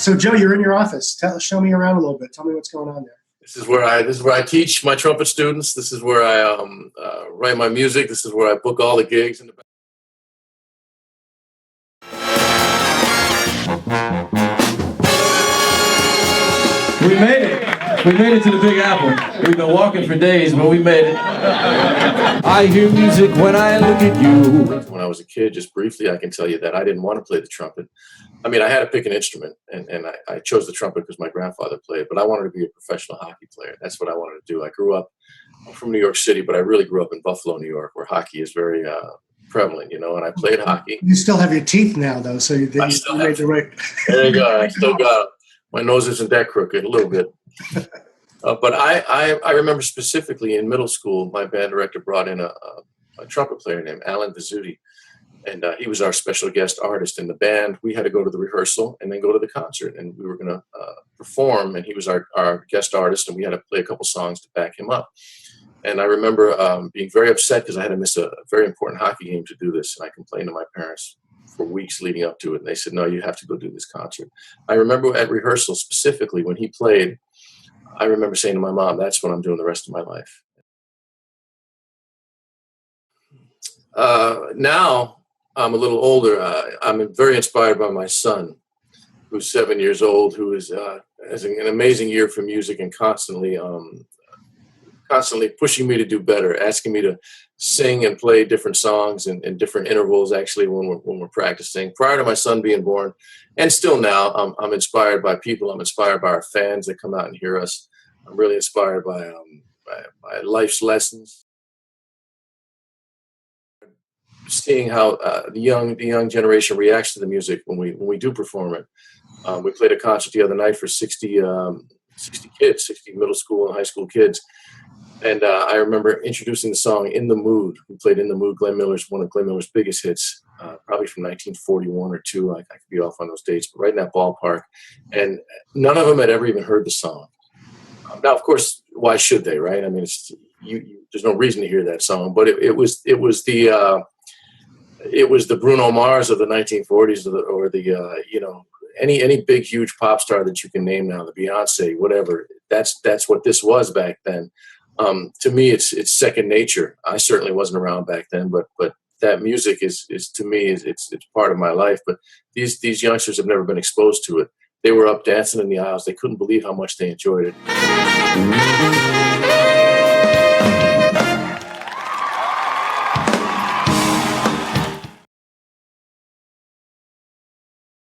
So Joe, you're in your office. Show me around a little bit. Tell me what's going on there. This is where I teach my trumpet students. This is where I write my music. This is where I book all the gigs in the back. We made it. We made it to the Big Apple. We've been walking for days, but we made it. I hear music when I look at you. When I was a kid, just briefly, I can tell you that I didn't want to play the trumpet. I mean, I had to pick an instrument, and I chose the trumpet because my grandfather played, but I wanted to be a professional hockey player. That's what I wanted to do. I'm from New York City, but I really grew up in Buffalo, New York, where hockey is very prevalent, and I played hockey. You still have your teeth now, though, so you made the right. There you go. I still got it. My nose isn't that crooked, a little bit. But I remember specifically in middle school, my band director brought in a trumpet player named Alan Vizzuti. And he was our special guest artist in the band. We had to go to the rehearsal and then go to the concert. And we were going to perform, and he was our guest artist, and we had to play a couple songs to back him up. And I remember being very upset because I had to miss a very important hockey game to do this. And I complained to my parents for weeks leading up to it. And they said, no, you have to go do this concert. I remember at rehearsal specifically when he played, I remember saying to my mom, that's what I'm doing the rest of my life. Now, I'm a little older. I'm very inspired by my son, who's 7 years old, who has an amazing ear for music and constantly pushing me to do better, asking me to sing and play different songs in different intervals, actually, when we're practicing. Prior to my son being born, and still now, I'm inspired by people. I'm inspired by our fans that come out and hear us. I'm really inspired by life's lessons. Seeing how the young generation reacts to the music when we do perform it. We played a concert the other night for 60 kids, 60 middle school and high school kids. And I remember introducing the song "In the Mood." We played "In the Mood," one of Glenn Miller's biggest hits, probably from 1941 or two. I could be off on those dates, but right in that ballpark. And none of them had ever even heard the song. Now, of course, why should they, right? I mean, there's no reason to hear that song, but it was the Bruno Mars of the 1940s, or any big huge pop star that you can name now, the Beyonce, whatever. That's what this was back then. To me, it's second nature. I certainly wasn't around back then, but that music is to me it's part of my life. But these youngsters have never been exposed to it. They were up dancing in the aisles. They couldn't believe how much they enjoyed it.